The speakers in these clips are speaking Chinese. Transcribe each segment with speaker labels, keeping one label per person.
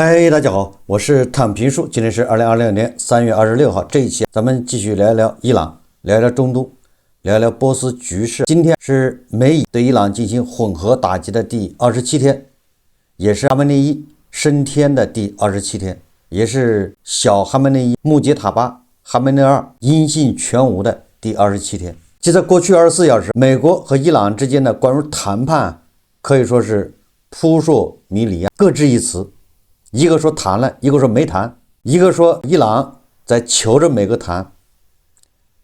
Speaker 1: 嗨，大家好，我是躺平叔，今天是2026年3月26号，这一期咱们继续聊一聊伊朗，聊一聊中东，聊一聊波斯局势。今天是美以对伊朗进行混合打击的第27天，也是哈梅内伊升天的第27天，也是小哈梅内伊穆杰塔巴哈梅内二音信全无的第27天。就在过去24小时，美国和伊朗之间的关于谈判可以说是扑朔迷离啊，各执一词。一个说谈了，一个说没谈，一个说伊朗在求着美国谈，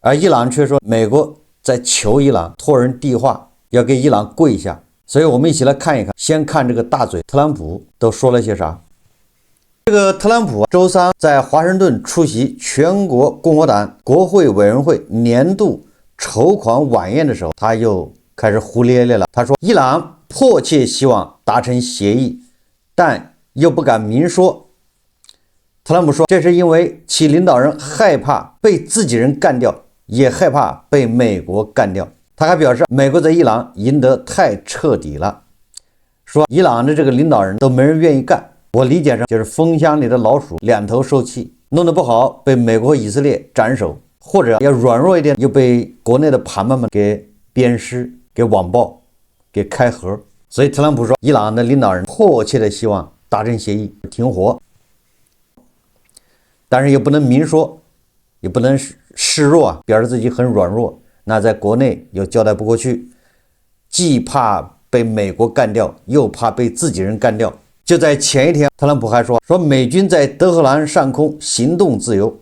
Speaker 1: 而伊朗却说美国在求伊朗托人递话，要给伊朗跪下。所以我们一起来看一看，先看这个大嘴特朗普都说了些啥。这个特朗普周三在华盛顿出席全国共和党国会委员会年度筹款晚宴的时候，他又开始胡咧咧了。他说伊朗迫切希望达成协议，但又不敢明说。特朗普说，这是因为其领导人害怕被自己人干掉，也害怕被美国干掉。他还表示，美国在伊朗赢得太彻底了，说伊朗的这个领导人都没人愿意干。我理解上就是蜂箱里的老鼠两头受气，弄得不好被美国和以色列斩首，或者要软弱一点又被国内的盘盘们给鞭尸、给网暴、给开盒。所以特朗普说，伊朗的领导人迫切的希望达成协议停火，但是也不能明说，也不能示弱啊，表示自己很软弱，那在国内又交代不过去，既怕被美国干掉，又怕被自己人干掉。就在前一天，特朗普还说美军在德黑兰上空行动自由，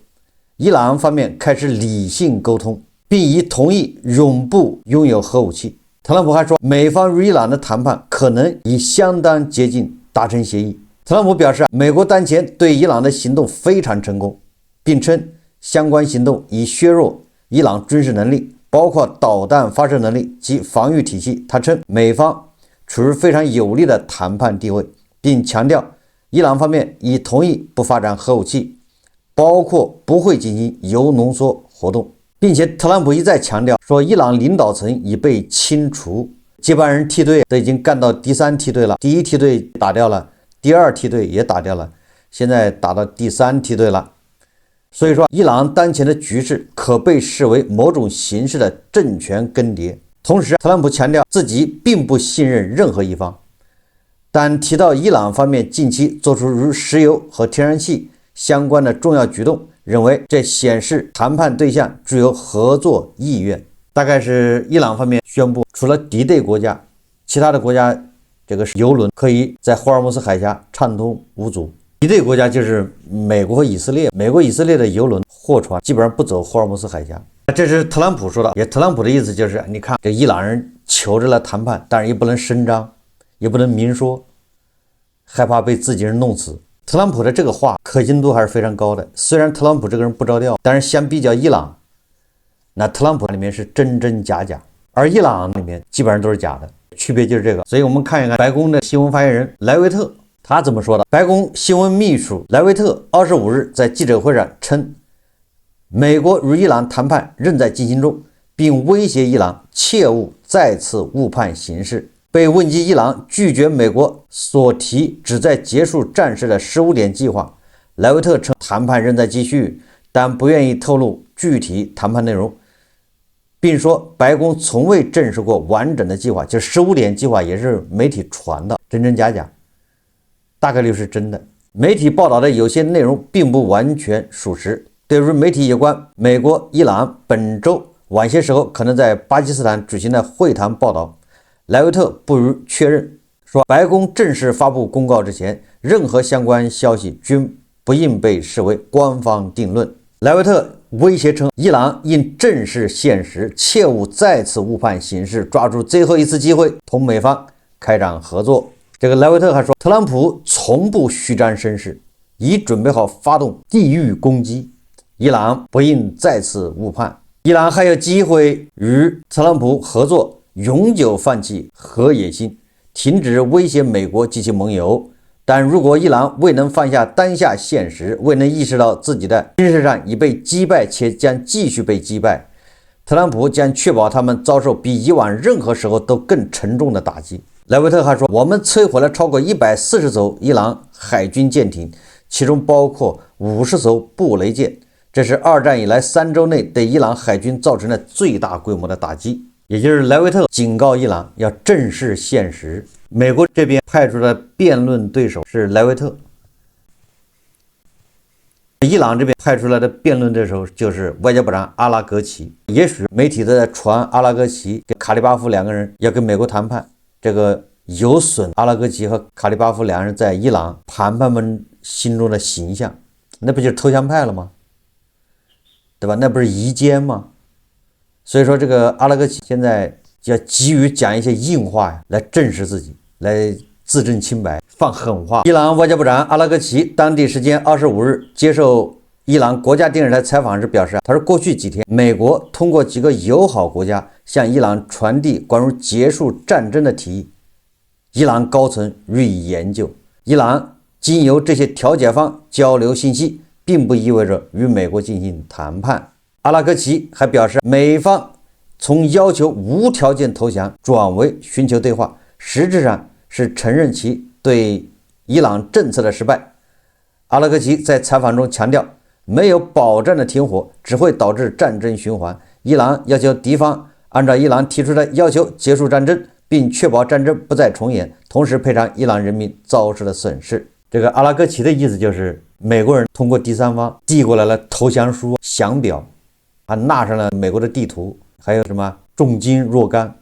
Speaker 1: 伊朗方面开始理性沟通，并已同意永不拥有核武器。特朗普还说，美方与伊朗的谈判可能已相当接近达成协议。特朗普表示，美国当前对伊朗的行动非常成功，并称相关行动已削弱伊朗军事能力，包括导弹发射能力及防御体系。他称美方处于非常有利的谈判地位，并强调伊朗方面已同意不发展核武器，包括不会进行铀浓缩活动，并且特朗普一再强调说，伊朗领导层已被清除，接班人梯队都已经干到第3梯队了，第1梯队打掉了，第2梯队也打掉了，现在打到第3梯队了。所以说，伊朗当前的局势可被视为某种形式的政权更迭。同时，特朗普强调自己并不信任任何一方，但提到伊朗方面近期做出与石油和天然气相关的重要举动，认为这显示谈判对象具有合作意愿。大概是伊朗方面宣布，除了敌对国家，其他的国家这个油轮可以在霍尔木兹海峡畅通无阻。敌对国家就是美国和以色列，美国以色列的油轮货船基本上不走霍尔木兹海峡。这是特朗普说的，也特朗普的意思就是，你看这伊朗人求着来谈判，但是也不能声张，也不能明说，害怕被自己人弄死。特朗普的这个话可信度还是非常高的，虽然特朗普这个人不着调，但是相比较伊朗，那特朗普里面是真真假假，而伊朗里面基本上都是假的，区别就是这个。所以我们看一看白宫的新闻发言人莱维特他怎么说的。白宫新闻秘书莱维特25日在记者会上称，美国与伊朗谈判仍在进行中，并威胁伊朗切勿再次误判形势。被问及伊朗拒绝美国所提旨在结束战事的15点计划，莱维特称谈判仍在继续，但不愿意透露具体谈判内容，并说白宫从未证实过完整的计划，就15点计划也是媒体传的，真真假假，大概率是真的。媒体报道的有些内容并不完全属实。对于媒体有关美国、伊朗本周晚些时候可能在巴基斯坦举行的会谈报道，莱维特不予确认，说白宫正式发布公告之前，任何相关消息均不应被视为官方定论。莱维特威胁称，伊朗应正视现实，切勿再次误判形势，抓住最后一次机会同美方开展合作。这个莱维特还说，特朗普从不虚张声势，已准备好发动地域攻击，伊朗不应再次误判。伊朗还有机会与特朗普合作，永久放弃核野心，停止威胁美国及其盟友。但如果伊朗未能放下当下现实，未能意识到自己的军事上已被击败且将继续被击败，特朗普将确保他们遭受比以往任何时候都更沉重的打击。莱维特还说，我们摧毁了超过140艘伊朗海军舰艇，其中包括50艘布雷舰，这是二战以来3周内对伊朗海军造成的最大规模的打击。也就是莱维特警告伊朗要正视现实。美国这边派出的辩论对手是莱维特，伊朗这边派出来的辩论对手就是外交部长阿拉格齐。也许媒体都在传阿拉格齐跟卡利巴夫两个人要跟美国谈判，这个有损阿拉格齐和卡利巴夫两人在伊朗谈判们心中的形象，那不就是投降派了吗？对吧？那不是夷奸吗？所以说这个阿拉格齐现在就要急于讲一些硬话呀，来证实自己，来自证清白，放狠话。伊朗外交部长阿拉格齐当地时间25日接受伊朗国家电视台采访时表示，他说过去几天，美国通过几个友好国家向伊朗传递关于结束战争的提议，伊朗高层予以研究。伊朗经由这些调解方交流信息，并不意味着与美国进行谈判。阿拉格齐还表示，美方从要求无条件投降转为寻求对话，实质上是承认其对伊朗政策的失败。阿拉格齐在采访中强调，没有保证的停火只会导致战争循环。伊朗要求敌方按照伊朗提出的要求结束战争，并确保战争不再重演，同时赔偿伊朗人民遭受的损失。这个阿拉格齐的意思就是，美国人通过第三方递过来了投降书、降表，还纳上了美国的地图，还有什么重金若干、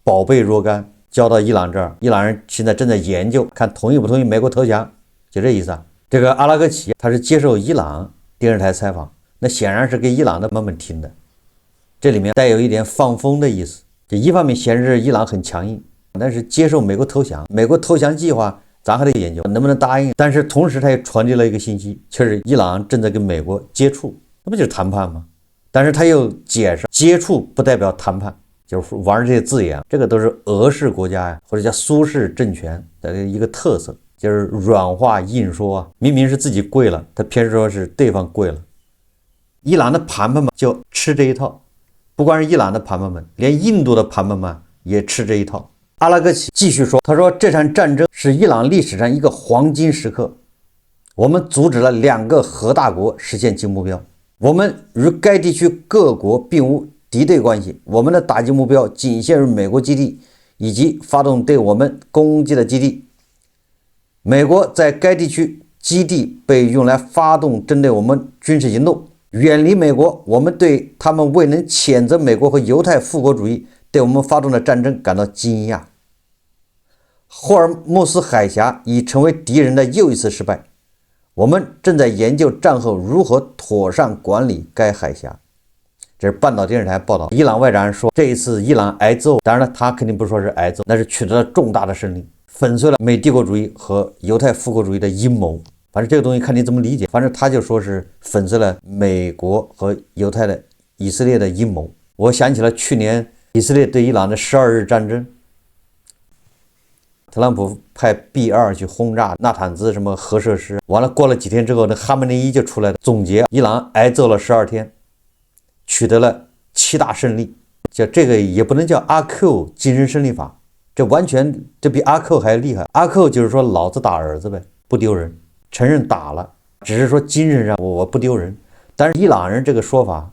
Speaker 1: 宝贝若干，交到伊朗这儿。伊朗人现在正在研究，看同意不同意美国投降，就这意思啊。这个阿拉格齐他是接受伊朗电视台采访，那显然是给伊朗的朋友们听的，这里面带有一点放风的意思。这一方面显示伊朗很强硬，但是接受美国投降，美国投降计划咱还得研究能不能答应。但是同时他也传递了一个信息，确实伊朗正在跟美国接触，那不就是谈判吗？但是他又解释，接触不代表谈判，就是玩这些字眼，这个都是俄式国家呀，或者叫苏式政权的一个特色，就是软话硬说啊。明明是自己跪了，他偏说是对方跪了。伊朗的盘盘们就吃这一套，不光是伊朗的盘盘们，连印度的盘盘们也吃这一套。阿拉格齐继续说，他说这场战争是伊朗历史上一个黄金时刻，我们阻止了2个核大国实现其目标。我们与该地区各国并无敌对关系，我们的打击目标仅限于美国基地以及发动对我们攻击的基地。美国在该地区基地被用来发动针对我们军事行动。远离美国，我们对他们未能谴责美国和犹太复国主义对我们发动的战争感到惊讶。霍尔木斯海峡已成为敌人的又一次失败。我们正在研究战后如何妥善管理该海峡。这是半岛电视台报道。伊朗外长说，这一次伊朗挨揍，当然了，他肯定不说是挨揍，那是取得了重大的胜利，粉碎了美帝国主义和犹太复国主义的阴谋。反正这个东西看你怎么理解，反正他就说是粉碎了美国和犹太的以色列的阴谋。我想起了去年以色列对伊朗的12日战争，特朗普派 B2 去轰炸纳坦兹什么核设施，完了过了几天之后，那哈梅内伊就出来了，总结伊朗挨揍了12天，取得了7大胜利。叫这个也不能叫阿 Q 精神胜利法，这比阿 Q 还厉害。阿 Q 就是说老子打儿子呗，不丢人，承认打了，只是说精神上我不丢人。但是伊朗人这个说法，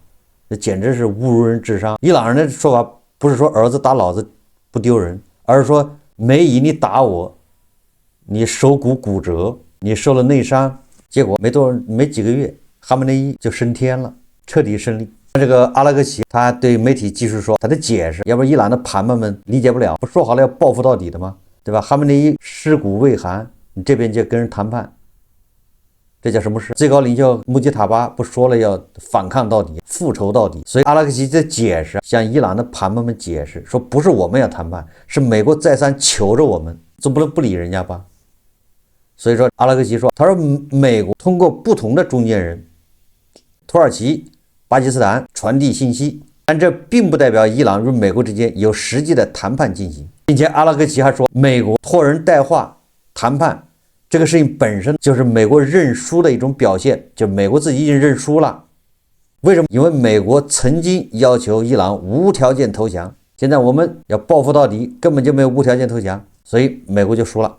Speaker 1: 这简直是侮辱人智商。伊朗人的说法不是说儿子打老子不丢人，而是说梅姨你打我，你手骨骨折，你受了内伤，结果没几个月，哈梅内伊就升天了，彻底胜利。这个阿拉格齐他对媒体继续说他的解释，要不然伊朗的盘盘们理解不了，不说好了要报复到底的吗？对吧？哈梅内伊尸骨未寒，你这边就跟人谈判，这叫什么事？最高领袖穆吉塔巴不说了要反抗到底，复仇到底。所以阿拉格齐的解释向伊朗的盘盘们解释说，不是我们要谈判，是美国再三求着我们，总不能不理人家吧。所以说阿拉格齐说，他说美国通过不同的中间人土耳其、巴基斯坦传递信息，但这并不代表伊朗与美国之间有实际的谈判进行，并且阿拉格齐还说，美国托人带话谈判这个事情本身就是美国认输的一种表现，就美国自己已经认输了。为什么？因为美国曾经要求伊朗无条件投降，现在我们要报复到底，根本就没有无条件投降，所以美国就输了。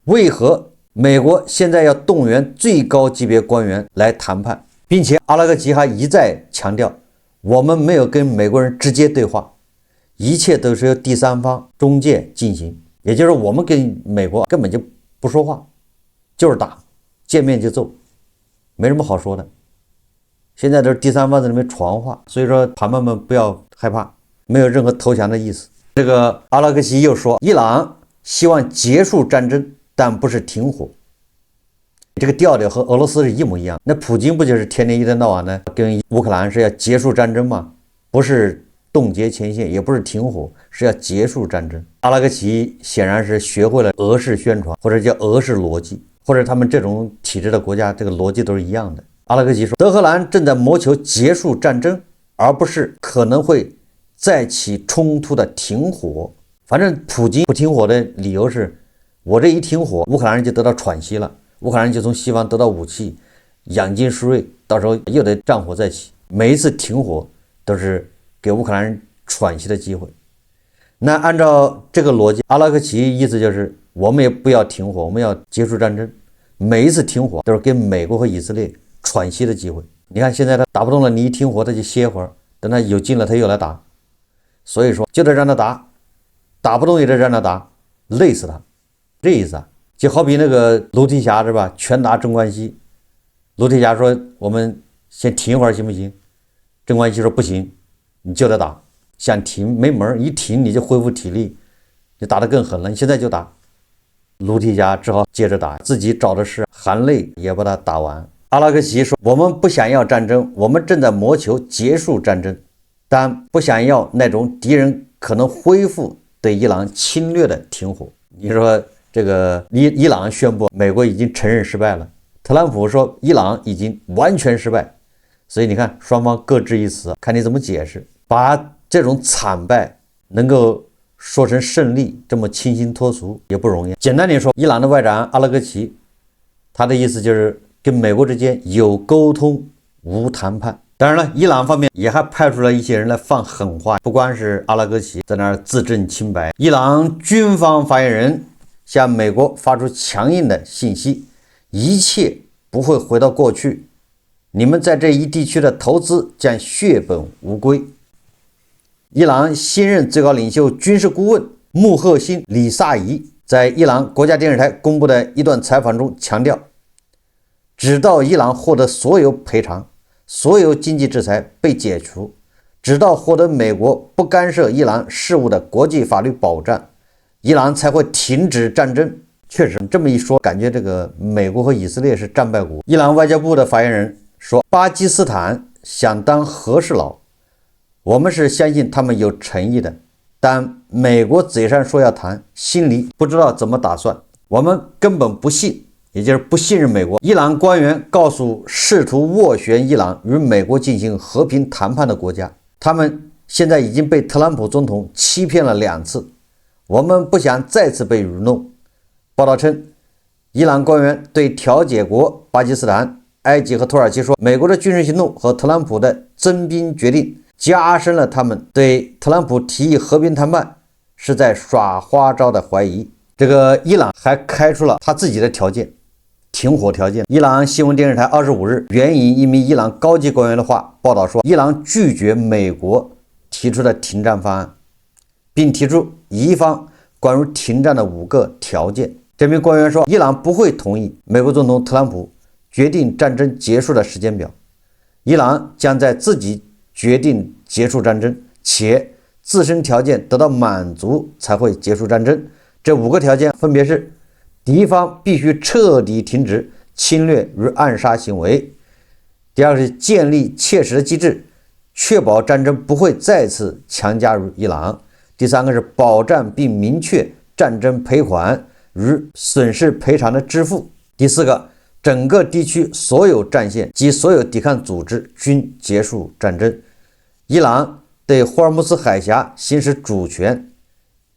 Speaker 1: 为何美国现在要动员最高级别官员来谈判，并且阿拉格齐还一再强调，我们没有跟美国人直接对话，一切都是由第三方中介进行，也就是我们跟美国根本就不说话，就是打，见面就揍，没什么好说的。现在都是第三方在那边传话，所以说谈判们不要害怕，没有任何投降的意思。这个阿拉格齐又说，伊朗希望结束战争，但不是停火。这个调调和俄罗斯是一模一样。那普京不就是天天一天到晚的跟乌克兰是要结束战争吗？不是冻结前线，也不是停火，是要结束战争。阿拉格齐显然是学会了俄式宣传，或者叫俄式逻辑，或者他们这种体制的国家，这个逻辑都是一样的。阿拉格齐说，德黑兰正在谋求结束战争，而不是可能会再起冲突的停火。反正普京不停火的理由是，我这一停火，乌克兰人就得到喘息了，乌克兰人就从西方得到武器，养精蓄锐，到时候又得战火再起。每一次停火都是给乌克兰人喘息的机会。那按照这个逻辑，阿拉格齐意思就是我们也不要停火，我们要结束战争。每一次停火都是给美国和以色列喘息的机会。你看现在他打不动了，你一停火他就歇会儿，等他有劲了他又来打。所以说就得让他打，打不动也得让他打，累死他，这意思啊。就好比那个卢提辖是吧，拳打镇关西。卢提辖说我们先停一会儿行不行？镇关西说不行，你就得打，想停没门，一停你就恢复体力，你打得更狠了，你现在就打。卢提辖只好接着打，自己找的是含泪也把他打完。阿拉格齐说，我们不想要战争，我们正在谋求结束战争，但不想要那种敌人可能恢复对伊朗侵略的停火。你说这个伊朗宣布美国已经承认失败了，特朗普说伊朗已经完全失败，所以你看双方各执一词，看你怎么解释。把这种惨败能够说成胜利，这么清新脱俗也不容易。简单点说，伊朗的外长阿拉格齐，他的意思就是跟美国之间有沟通无谈判。当然了，伊朗方面也还派出了一些人来放狠话，不光是阿拉格齐在那儿自证清白，伊朗军方发言人向美国发出强硬的信息，一切不会回到过去，你们在这一地区的投资将血本无归。伊朗新任最高领袖军事顾问穆赫辛·里萨伊在伊朗国家电视台公布的一段采访中强调，直到伊朗获得所有赔偿，所有经济制裁被解除，直到获得美国不干涉伊朗事务的国际法律保障，伊朗才会停止战争。确实这么一说，感觉这个美国和以色列是战败国。伊朗外交部的发言人说，巴基斯坦想当和事佬，我们是相信他们有诚意的，但美国嘴上说要谈，心里不知道怎么打算，我们根本不信，也就是不信任美国。伊朗官员告诉试图斡旋伊朗与美国进行和平谈判的国家，他们现在已经被特朗普总统欺骗了2次，我们不想再次被愚弄。报道称，伊朗官员对调解国巴基斯坦、埃及和土耳其说，美国的军事行动和特朗普的增兵决定加深了他们对特朗普提议和平谈判是在耍花招的怀疑。这个伊朗还开出了他自己的条件，停火条件。伊朗新闻电视台25日援引一名伊朗高级官员的话报道说，伊朗拒绝美国提出的停战方案，并提出伊方关于停战的5个条件。这名官员说，伊朗不会同意美国总统特朗普决定战争结束的时间表，伊朗将在自己决定结束战争，且自身条件得到满足才会结束战争。这5个条件分别是：敌方必须彻底停止侵略与暗杀行为；第二个是建立切实的机制，确保战争不会再次强加于伊朗；第三个是保障并明确战争赔款与损失赔偿的支付；第四个，整个地区所有战线及所有抵抗组织均结束战争。伊朗对霍尔木兹海峡行使主权，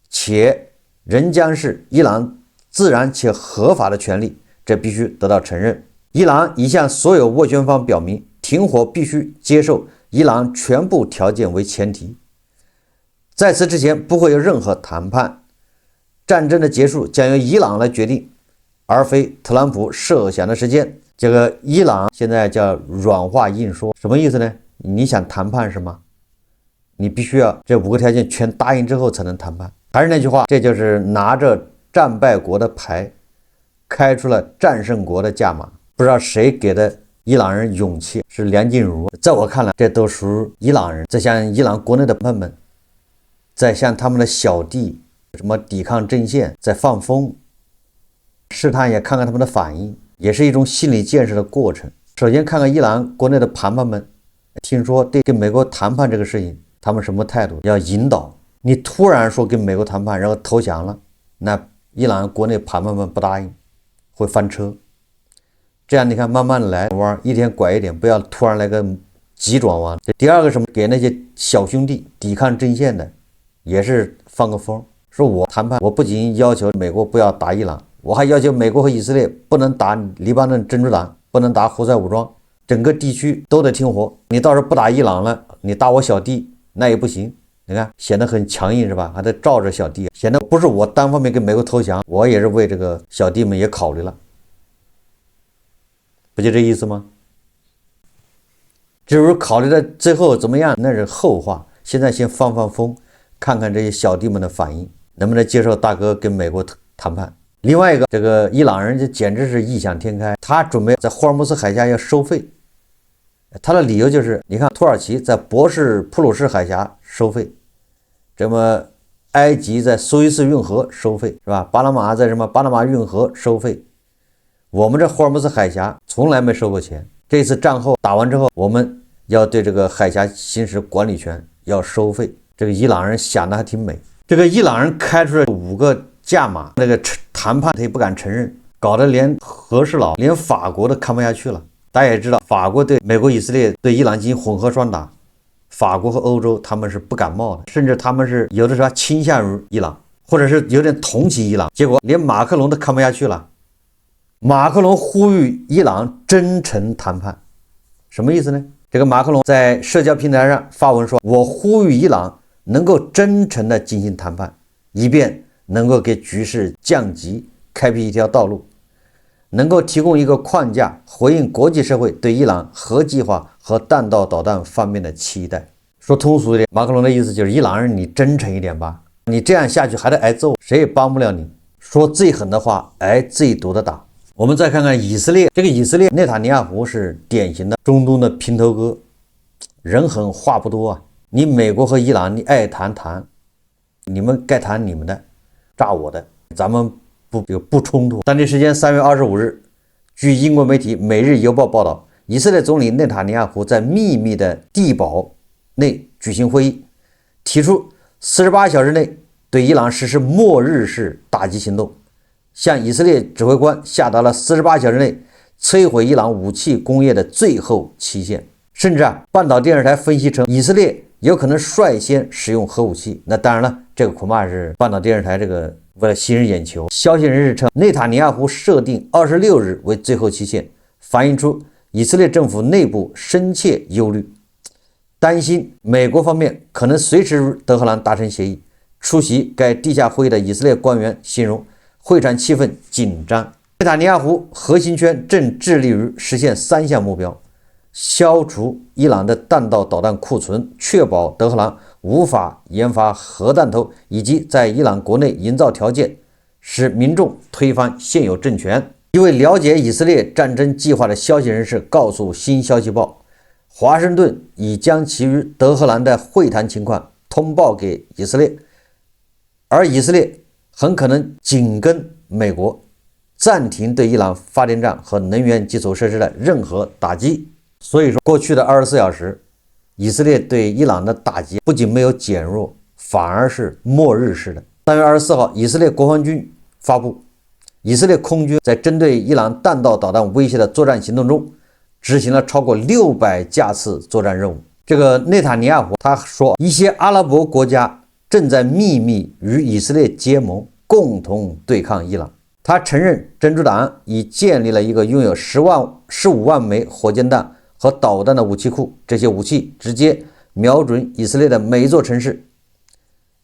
Speaker 1: 且仍将是伊朗自然且合法的权利，这必须得到承认。伊朗已向所有斡旋方表明，停火必须接受伊朗全部条件为前提。在此之前不会有任何谈判，战争的结束将由伊朗来决定，而非特朗普设想的时间。这个伊朗现在叫软化硬说，什么意思呢？你想谈判是吗？你必须要这5个条件全答应之后才能谈判。还是那句话，这就是拿着战败国的牌，开出了战胜国的价码。不知道谁给的伊朗人勇气，是梁静茹。在我看来，这都属于伊朗人在向伊朗国内的朋友们，在向他们的小弟什么抵抗阵线在放风，试探也看看他们的反应，也是一种心理建设的过程。首先看看伊朗国内的盘盘们，听说对跟美国谈判这个事情，他们什么态度？要引导。你突然说跟美国谈判，然后投降了，那伊朗国内盘盘们不答应，会翻车。这样你看，慢慢的来弯，一天拐一点，不要突然来个急转弯。第二个什么？给那些小兄弟抵抗阵线的，也是放个风，说我谈判，我不仅要求美国不要打伊朗，我还要求美国和以色列不能打黎巴嫩真主党，不能打胡塞武装，整个地区都得听话。你到时候不打伊朗了，你打我小弟那也不行。你看显得很强硬是吧？还得罩着小弟，显得不是我单方面跟美国投降，我也是为这个小弟们也考虑了，不就这意思吗？至于考虑的最后怎么样，那是后话。现在先放放风，看看这些小弟们的反应，能不能接受大哥跟美国谈判。另外一个，这个伊朗人就简直是异想天开，他准备在霍尔木兹海峡要收费。他的理由就是，你看土耳其在博士普鲁士海峡收费，这么埃及在苏伊士运河收费，是吧？巴拿马在什么巴拿马运河收费，我们这霍尔木兹海峡从来没收过钱。这次战后打完之后，我们要对这个海峡行使管理权，要收费。这个伊朗人想的还挺美。这个伊朗人开出了5个价码，那个谈判他也不敢承认，搞得连和事佬连法国都看不下去了。大家也知道，法国对美国、以色列对伊朗进行混合双打，法国和欧洲他们是不感冒的，甚至他们是有的时候倾向于伊朗，或者是有点同情伊朗。结果连马克龙都看不下去了，马克龙呼吁伊朗真诚谈判，什么意思呢？这个马克龙在社交平台上发文说，我呼吁伊朗能够真诚地进行谈判，以便能够给局势降级开辟一条道路，能够提供一个框架，回应国际社会对伊朗核计划和弹道导弹方面的期待。说通俗一点，马克龙的意思就是，伊朗人你真诚一点吧，你这样下去还得挨揍，谁也帮不了你。说最狠的话，挨最毒的打。我们再看看以色列，这个以色列内塔尼亚胡是典型的中东的平头哥，人狠话不多啊。你美国和伊朗，你爱谈谈，你们该谈你们的，炸我的，咱们不冲突。当地时间3月25日，据英国媒体《每日邮报》报道，以色列总理内塔尼亚胡在秘密的地堡内举行会议，提出48小时内对伊朗实施末日式打击行动，向以色列指挥官下达了48小时内摧毁伊朗武器工业的最后期限。甚至半岛电视台分析称，以色列有可能率先使用核武器。那当然了，这个恐怕是半岛电视台这个为了吸引眼球。消息人士称，内塔尼亚胡设定26日为最后期限，反映出以色列政府内部深切忧虑，担心美国方面可能随时与德黑兰达成协议。出席该地下会议的以色列官员形容会场气氛紧张。内塔尼亚胡核心圈正致力于实现3项目标：消除伊朗的弹道导弹库存，确保德黑兰无法研发核弹头，以及在伊朗国内营造条件，使民众推翻现有政权。一位了解以色列战争计划的消息人士告诉《新消息报》，华盛顿已将其与德黑兰的会谈情况通报给以色列，而以色列很可能紧跟美国，暂停对伊朗发电站和能源基础设施的任何打击。所以说，过去的24小时，以色列对伊朗的打击不仅没有减弱，反而是末日式的。3月24号，以色列国防军发布，以色列空军在针对伊朗弹道导弹威胁的作战行动中，执行了超过600架次作战任务。这个内塔尼亚胡他说，一些阿拉伯国家正在秘密与以色列结盟，共同对抗伊朗。他承认真主党已建立了一个拥有15万枚火箭弹和导弹的武器库，这些武器直接瞄准以色列的每一座城市。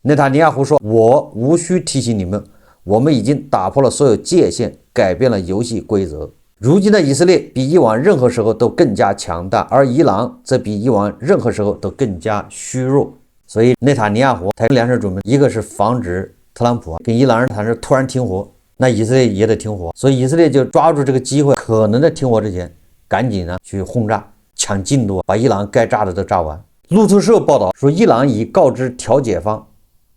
Speaker 1: 内塔尼亚胡说：“我无需提醒你们，我们已经打破了所有界限，改变了游戏规则。如今的以色列比以往任何时候都更加强大，而伊朗则比以往任何时候都更加虚弱。所以内塔尼亚胡他有两手准备，一个是防止特朗普跟伊朗人谈是突然停火，那以色列也得停火，所以以色列就抓住这个机会，可能在停火之前，赶紧去轰炸，抢进度，把伊朗该炸的都炸完。”路透社报道说，伊朗已告知调解方，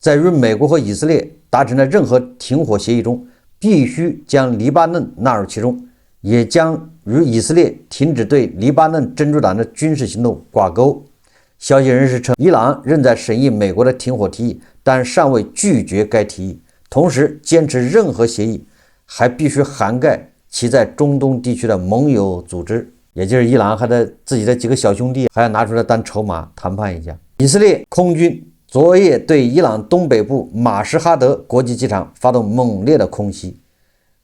Speaker 1: 在与美国和以色列达成的任何停火协议中，必须将黎巴嫩纳入其中，也将与以色列停止对黎巴嫩真主党的军事行动挂钩。消息人士称，伊朗仍在审议美国的停火提议，但尚未拒绝该提议，同时坚持任何协议还必须涵盖其在中东地区的盟友组织。也就是伊朗还的自己的几个小兄弟还要拿出来当筹码谈判一下。以色列空军昨夜对伊朗东北部马什哈德国际机场发动猛烈的空袭，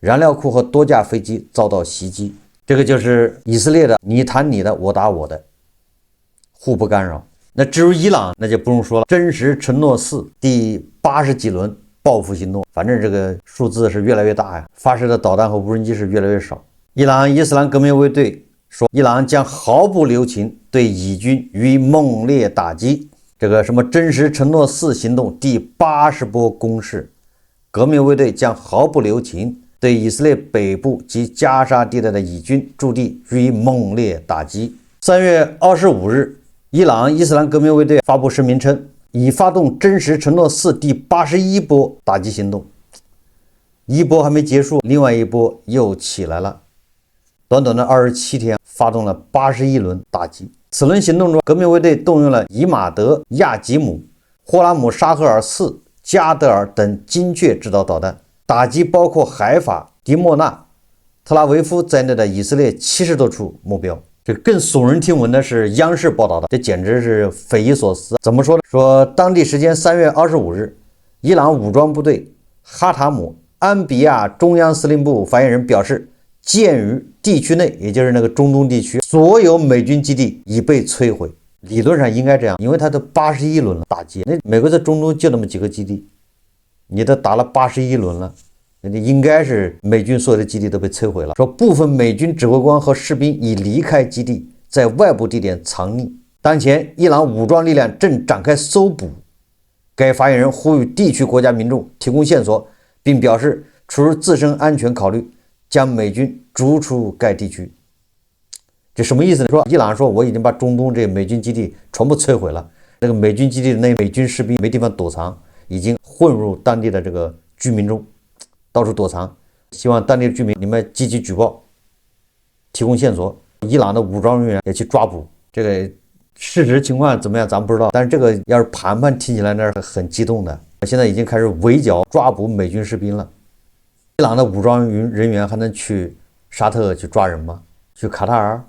Speaker 1: 燃料库和多架飞机遭到袭击。这个就是以色列的你谈你的，我打我的，互不干扰。那至于伊朗，那就不用说了，真实承诺4第80几轮报复行动，反正这个数字是越来越大呀，发射的导弹和无人机是越来越少。伊朗伊斯兰革命卫队说，伊朗将毫不留情对以军予以猛烈打击。这个什么真实承诺4行动第80波攻势，革命卫队将毫不留情对以色列北部及加沙地带的以军驻地予以猛烈打击。3月25日，伊朗伊斯兰革命卫队发布声明称，已发动真实承诺4第81波打击行动。一波还没结束，另外一波又起来了。短短的27天，发动了81轮打击。此轮行动中，革命卫队动用了伊马德、亚吉姆、霍拉姆沙赫尔4、加德尔等精确制导导弹，打击包括海法、迪莫纳、特拉维夫在内的以色列70多处目标。这更耸人听闻的是央视报道的，这简直是匪夷所思。怎么说呢？说当地时间3月25日，伊朗武装部队哈塔姆安比亚中央司令部发言人表示，鉴于地区内，也就是那个中东地区，所有美军基地已被摧毁。理论上应该这样，因为他都81轮了打击，那美国在中东就那么几个基地，你都打了81轮了，那应该是美军所有的基地都被摧毁了。说部分美军指挥官和士兵已离开基地，在外部地点藏匿。当前，伊朗武装力量正展开搜捕。该发言人呼吁地区国家民众提供线索，并表示出于自身安全考虑，将美军逐出该地区。这什么意思呢？说伊朗说我已经把中东这美军基地全部摧毁了，这个美军基地的那美军士兵没地方躲藏，已经混入当地的这个居民中，到处躲藏。希望当地的居民你们积极举报，提供线索。伊朗的武装人员也去抓捕。这个事实情况怎么样咱不知道，但是这个要是谈判听起来那是很激动的。现在已经开始围剿抓捕美军士兵了。伊朗的武装人员还能去沙特去抓人吗？去卡塔尔？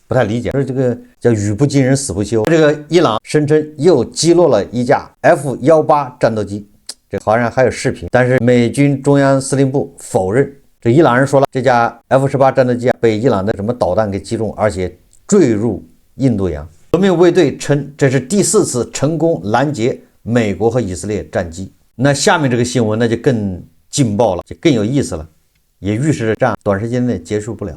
Speaker 1: 不太理解。这个叫语不惊人死不休。这个伊朗声称又击落了一架 F-18战斗机，这好像还有视频，但是美军中央司令部否认。这伊朗人说了，这架 F-18战斗机被伊朗的什么导弹给击中，而且坠入印度洋。革命卫队称这是第4次成功拦截美国和以色列战机。那下面这个新闻那就更劲爆了，就更有意思了，也预示着战短时间内结束不了。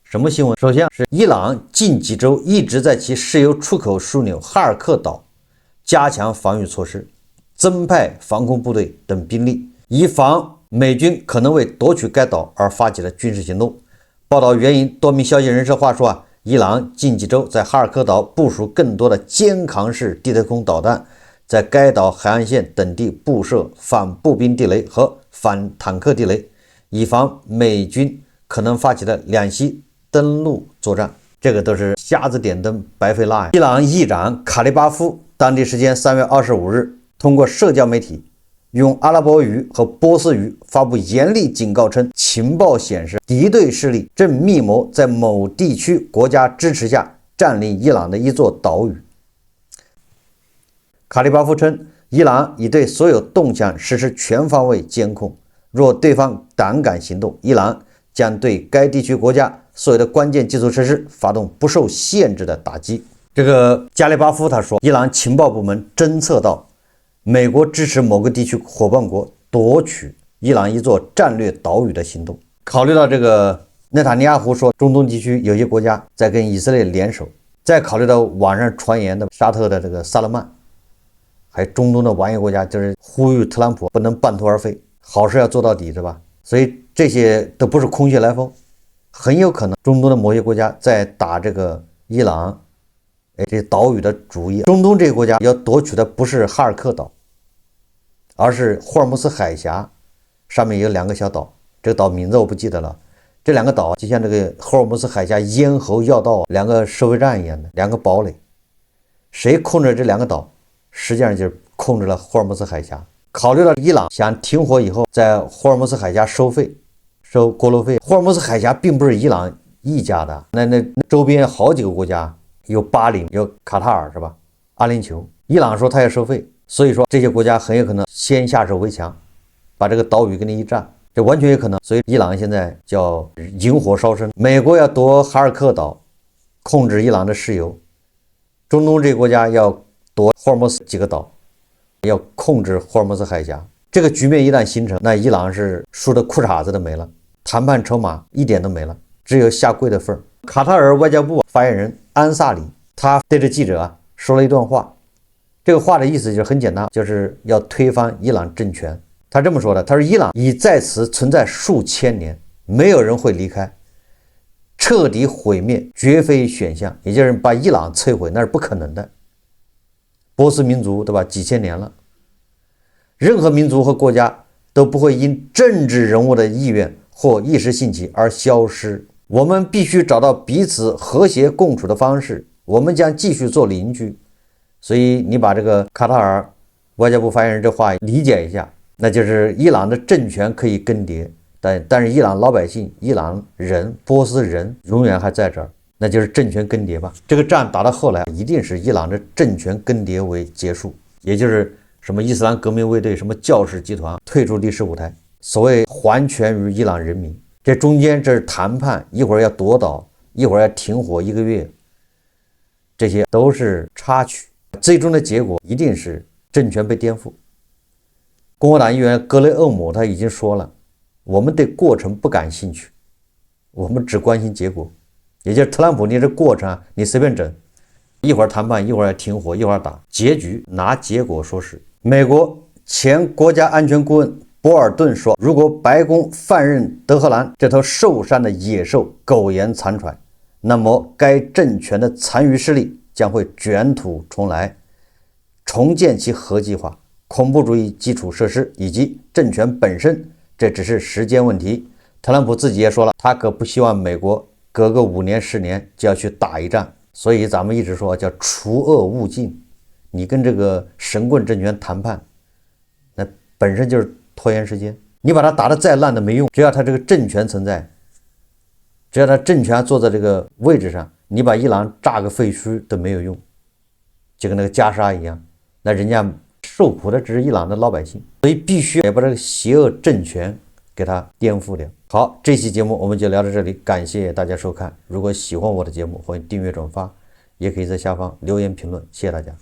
Speaker 1: 什么新闻？首先是伊朗近几周一直在其石油出口枢纽哈尔克岛加强防御措施，增派防空部队等兵力，以防美军可能为夺取该岛而发起的军事行动。报道援引多名消息人士话说伊朗近几周在哈尔克岛部署更多的肩扛式地对空导弹，在该岛海岸线等地布设反步兵地雷和反坦克地雷，以防美军可能发起的两栖登陆作战。这个都是瞎子点灯白费蜡呀。伊朗议长卡利巴夫当地时间3月25日通过社交媒体用阿拉伯语和波斯语发布严厉警告称，情报显示敌对势力正密谋在某地区国家支持下占领伊朗的一座岛屿。卡利巴夫称，伊朗已对所有动向实施全方位监控，若对方胆敢行动，伊朗将对该地区国家所有的关键基础设施发动不受限制的打击。这个加利巴夫他说，伊朗情报部门侦测到美国支持某个地区伙伴国夺取伊朗一座战略岛屿的行动。考虑到这个内塔尼亚胡说中东地区有些国家在跟以色列联手，再考虑到网上传言的沙特的这个萨勒曼，还有中东的玩意国家，就是呼吁特朗普不能半途而废，好事要做到底，是吧？所以这些都不是空穴来风，很有可能中东的某些国家在打这个伊朗这岛屿的主意。中东这个国家要夺取的不是哈尔克岛，而是霍尔木斯海峡上面有2个小岛，这个岛名字我不记得了。这2个岛就像这个霍尔木斯海峡咽喉要道2个守卫战一样的2个堡垒，谁控制这2个岛，实际上就是控制了霍尔木斯海峡。考虑到伊朗想停火以后在霍尔木斯海峡收过路费，霍尔木斯海峡并不是伊朗一家的，那周边好几个国家，有巴林，有卡塔尔，是吧？阿联酋，伊朗说他要收费，所以说这些国家很有可能先下手为强，把这个岛屿给你一占，这完全有可能。所以伊朗现在叫引火烧身，美国要夺哈尔克岛，控制伊朗的石油，中东这个国家要夺霍尔木斯几个岛，要控制霍尔木斯海峡。这个局面一旦形成，那伊朗是输的裤衩子都没了，谈判筹码一点都没了，只有下跪的份儿。卡塔尔外交部发言人安萨里，他对着记者说了一段话，这个话的意思就是很简单，就是要推翻伊朗政权。他这么说的，他说伊朗已在此存在数千年，没有人会离开，彻底毁灭绝非选项，也就是把伊朗摧毁那是不可能的。波斯民族，对吧？几千年了，任何民族和国家都不会因政治人物的意愿或一时兴起而消失。我们必须找到彼此和谐共处的方式，我们将继续做邻居。所以你把这个卡塔尔外交部发言人这话理解一下，那就是伊朗的政权可以更迭，但是伊朗老百姓、伊朗人、波斯人永远还在这儿，那就是政权更迭吧。这个战打到后来，一定是伊朗的政权更迭为结束，也就是什么伊斯兰革命卫队、什么教士集团退出历史舞台，所谓还权于伊朗人民。这中间这是谈判，一会儿要夺岛，一会儿要停火1个月，这些都是插曲，最终的结果一定是政权被颠覆。共和党议员格雷厄姆他已经说了，我们对过程不感兴趣，我们只关心结果。也就是特朗普你这过程你随便整，一会儿谈判，一会儿要停火，一会儿打，结局拿结果说事。美国前国家安全顾问博尔顿说，如果白宫放任德黑兰这头受伤的野兽苟延残喘，那么该政权的残余势力将会卷土重来，重建其核计划、恐怖主义基础设施以及政权本身，这只是时间问题。特朗普自己也说了，他可不希望美国隔个5年10年就要去打一仗，所以咱们一直说叫除恶务尽。你跟这个神棍政权谈判，那本身就是拖延时间，你把它打得再烂都没用，只要他这个政权存在，只要他政权坐在这个位置上，你把伊朗炸个废墟都没有用，就跟那个加沙一样，那人家受苦的只是伊朗的老百姓，所以必须要把这个邪恶政权给它颠覆掉。好，这期节目我们就聊到这里，感谢大家收看。如果喜欢我的节目，欢迎订阅转发，也可以在下方留言评论，谢谢大家。